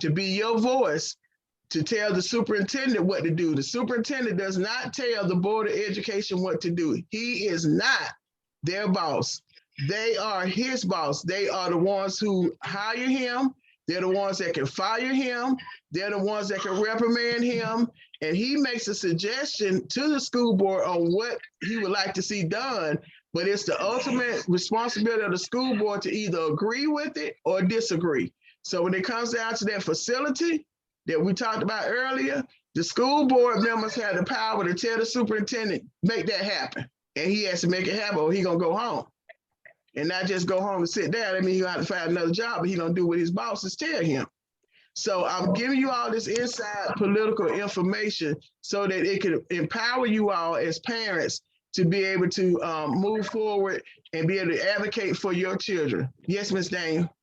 to be your voice to tell the superintendent what to do. The superintendent does not tell the Board of Education what to do. He is not their boss. They are his boss. They are the ones who hire him. They're the ones that can fire him. They're the ones that can reprimand him. And he makes a suggestion to the school board on what he would like to see done. But it's the ultimate responsibility of the school board to either agree with it or disagree. So when it comes down to that facility that we talked about earlier, the school board members have the power to tell the superintendent, make that happen. And he has to make it happen or he gonna go home. And not just go home and sit down. I mean, he'll have to find another job, but he don't do what his bosses tell him. So I'm giving you all this inside political information so that it can empower you all as parents to be able to move forward and be able to advocate for your children. Yes, Ms. Daniel.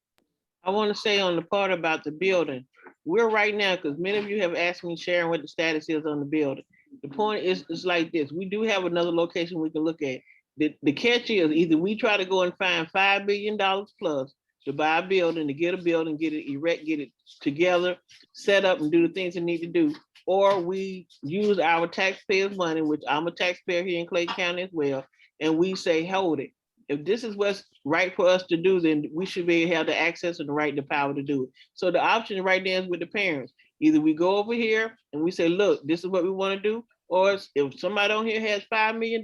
I want to say on the part about the building, we're right now, because many of you have asked me, Sharon, what the status is on the building. The point is like this. We do have another location we can look at. The catch is either we try to go and find $5 billion plus to buy a building, to get a building, get it erect, get it together, set up and do the things it need to do, or we use our taxpayers' money, which I'm a taxpayer here in Clayton County as well, and we say, hold it. If this is what's right for us to do, then we should be able to have the access and the right, the power to do it. So the option right there is with the parents. Either we go over here and we say, look, this is what we want to do, or if somebody on here has $5 million,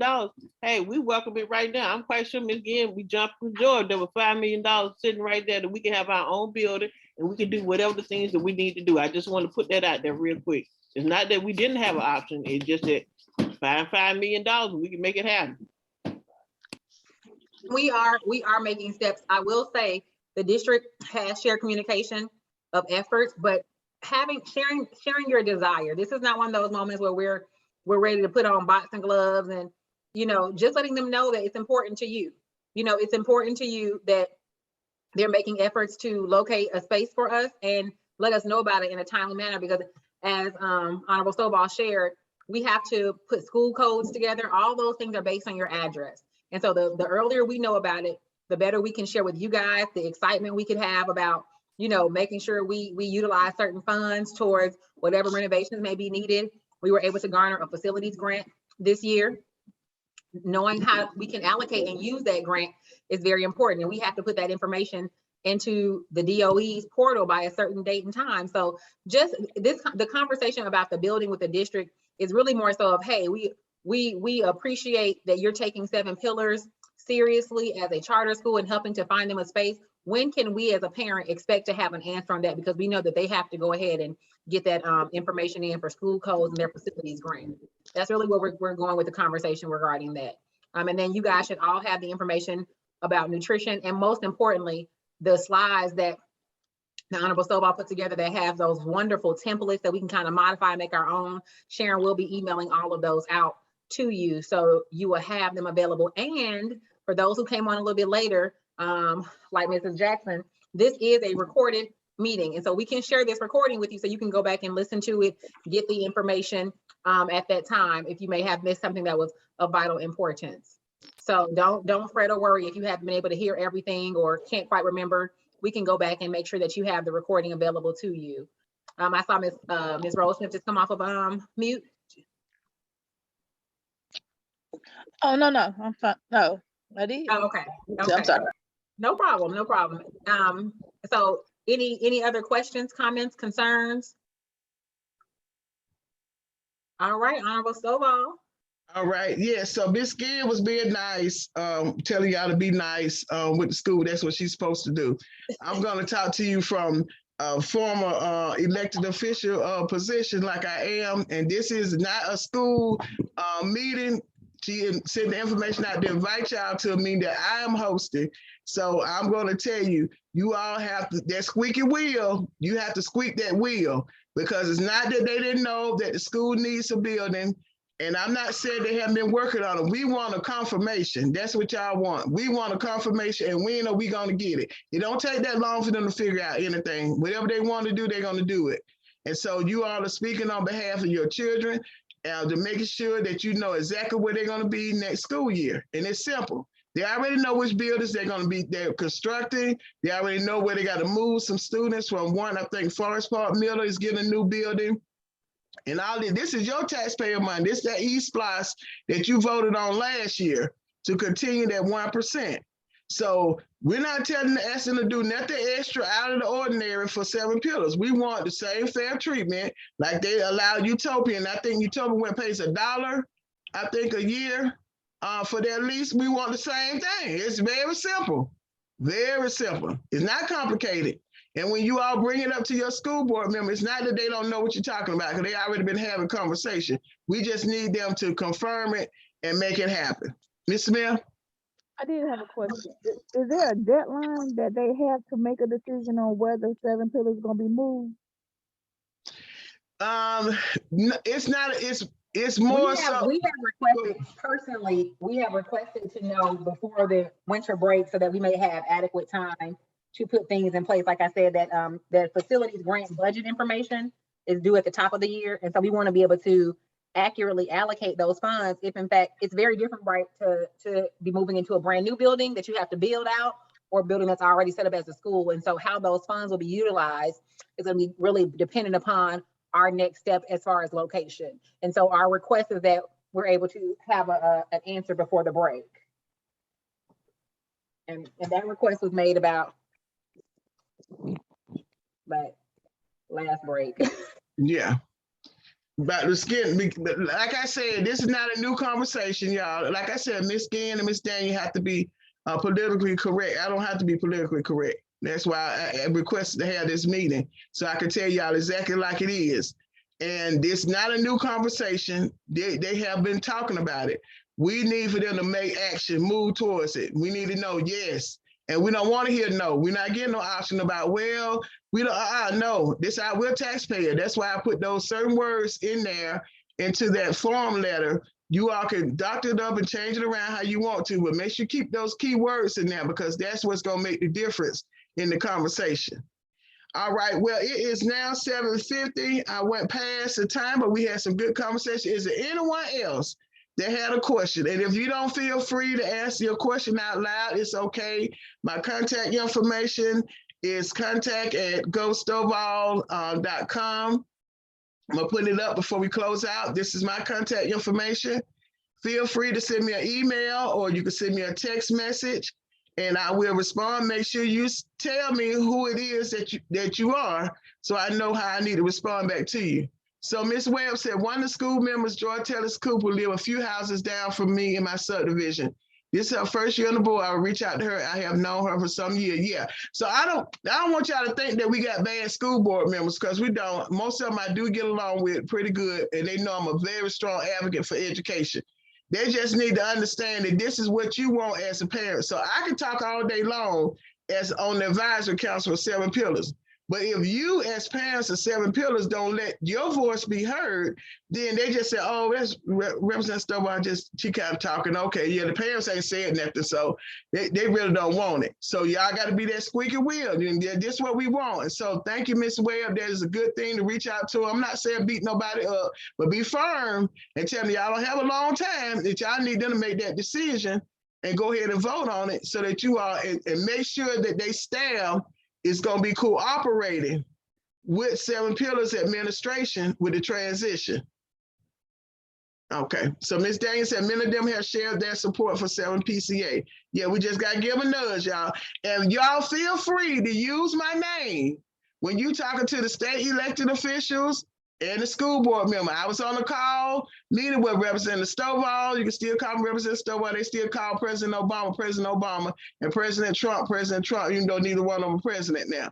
hey, we welcome it right now. I'm quite sure, Ms. Ginn, we jumped for joy. There was $5 million sitting right there that we can have our own building and we can do whatever the things that we need to do. I just want to put that out there real quick. It's not that we didn't have an option. It's just that find $5 million, we can make it happen. We are making steps. I will say the district has shared communication of efforts, but sharing your desire. This is not one of those moments where we're ready to put on boxing gloves and, just letting them know that it's important to you. It's important to you that they're making efforts to locate a space for us and let us know about it in a timely manner, because as Honorable Stovall shared, we have to put school codes together. All those things are based on your address. And so the earlier we know about it, the better we can share with you guys, the excitement we could have about, making sure we utilize certain funds towards whatever renovations may be needed. We were able to garner a facilities grant this year. Knowing how we can allocate and use that grant is very important. And we have to put that information into the DOE's portal by a certain date and time. So just the conversation about the building with the district is really more so of, hey, we appreciate that you're taking 7 Pillars seriously as a charter school and helping to find them a space. When can we as a parent expect to have an answer on that? Because we know that they have to go ahead and get that information in for school codes and their facilities grant. That's really where we're going with the conversation regarding that. And then you guys should all have the information about nutrition, and most importantly, the slides that the Honorable Stovall put together that have those wonderful templates that we can kind of modify and make our own. Sharon will be emailing all of those out to you, so you will have them available. And for those who came on a little bit later, like Mrs. Jackson, this is a recorded meeting, and so we can share this recording with you so you can go back and listen to it, get the information at that time if you may have missed something that was of vital importance. So don't fret or worry if you haven't been able to hear everything or can't quite remember. We can go back and make sure that you have the recording available to you. I saw Ms. Rose Smith just come off of mute. Oh, no, I'm fine. No, I did. Oh, okay. I'm sorry. No problem. So any other questions, comments, concerns? All right, Honorable Stovall. All right, yeah, so Miss Gill was being nice, telling y'all to be nice with the school. That's what she's supposed to do. I'm gonna talk to you from a former elected official position like I am, and this is not a school meeting. She sent the information out to invite y'all to a meeting that I am hosting. So I'm gonna tell you, you all have to, that squeaky wheel, you have to squeak that wheel, because it's not that they didn't know that the school needs a building. And I'm not saying they haven't been working on it. We want a confirmation. That's what y'all want. We want a confirmation, and we know we're going to get it. It don't take that long for them to figure out anything. Whatever they want to do, they're going to do it. And so you all are speaking on behalf of your children to making sure that you know exactly where they're going to be next school year. And it's simple. They already know which buildings they're constructing. They already know where they got to move some students from one. I think Forest Park Miller is getting a new building. And all this is your taxpayer money. This is that E-Splice that you voted on last year to continue that 1%. So we're not asking them to do nothing extra out of the ordinary for 7 Pillars. We want the same fair treatment like they allowed Utopian. I think Utopian pays $1, I think, a year for their lease. We want the same thing. It's very simple. Very simple. It's not complicated. And when you all bring it up to your school board members, it's not that they don't know what you're talking about, because they already been having conversation. We just need them to confirm it and make it happen. Ms. Smith? I did have a question. Is there a deadline that they have to make a decision on whether 7 Pillars is going to be moved? It's not. It's more so. We have requested personally. We have requested to know before the winter break so that we may have adequate time to put things in place. Like I said, that the facilities grant budget information is due at the top of the year, and so we want to be able to accurately allocate those funds. If in fact it's very different, right, to be moving into a brand new building that you have to build out, or a building that's already set up as a school. And so how those funds will be utilized is going to be really dependent upon our next step as far as location. And so our request is that we're able to have an answer before the break. And that request was made about last break. Yeah. But the skin, like I said, this is not a new conversation, y'all. Like I said, Miss Ginn and Miss Daniel have to be politically correct. I don't have to be politically correct. That's why I requested to have this meeting, so I can tell y'all exactly like it is. And it's not a new conversation. They have been talking about it. We need for them to make action, move towards it. We need to know yes. And we don't want to hear no. We're not getting no option about, well, we don't, no, this we're taxpayer. That's why I put those certain words in there into that form letter. You all can doctor it up and change it around how you want to, but make sure you keep those key words in there because that's what's going to make the difference in the conversation. All right, well, it is now 7:50. I went past the time, but we had some good conversation. Is there anyone else that had a question? And if you don't feel free to ask your question out loud, it's okay. My contact information is contact@govstovall.com. I'm gonna put it up before we close out. This is my contact information. Feel free to send me an email or you can send me a text message and I will respond. Make sure you tell me who it is that you are so I know how I need to respond back to you. So Ms. Webb said, one of the school members, Joy Tellis Cooper, live a few houses down from me in my subdivision. This is her first year on the board. I'll reach out to her. I have known her for some years. Yeah. So I don't want y'all to think that we got bad school board members because we don't. Most of them I do get along with pretty good and they know I'm a very strong advocate for education. They just need to understand that this is what you want as a parent. So I can talk all day long as on the advisory council of 7 Pillars. But if you as parents of 7 Pillars don't let your voice be heard, then they just say, oh, that's Representative Stovall, she kind of talking. Okay, yeah, the parents ain't saying nothing, so they really don't want it. So y'all got to be that squeaky wheel. This is what we want. And so thank you, Ms. Webb. That is a good thing to reach out to. I'm not saying beat nobody up, but be firm and tell me y'all don't have a long time that y'all need them to make that decision and go ahead and vote on it so that you all, and make sure that they staff is going to be cooperating with 7 Pillars administration with the transition. Okay, so Ms. Daniels said many of them have shared their support for 7 PCA. Yeah, we just got to give them a nudge, y'all. And y'all feel free to use my name when you talking to the state elected officials and the school board member. I was on a call meeting with Representative Stovall. You can still call me Representative Stovall. They still call President Obama, and President Trump, even though neither one of them are president now.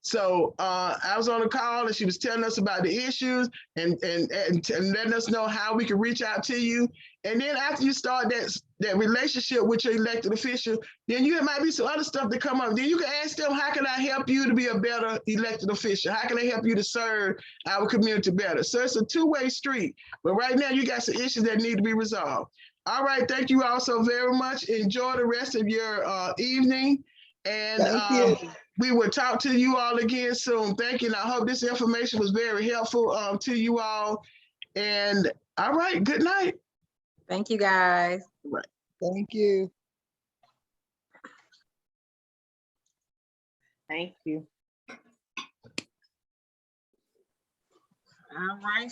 So I was on a call and she was telling us about the issues and letting us know how we can reach out to you. And then after you start that relationship with your elected official, then you might be some other stuff that come up. Then you can ask them, how can I help you to be a better elected official? How can I help you to serve our community better? So it's a two-way street. But right now you got some issues that need to be resolved. All right, thank you all so very much. Enjoy the rest of your evening. And Thank you. we will talk to you all again soon. Thank you. And I hope this information was very helpful to you all. And all right, good night. Thank you, guys. Right. Thank you. Thank you. All right.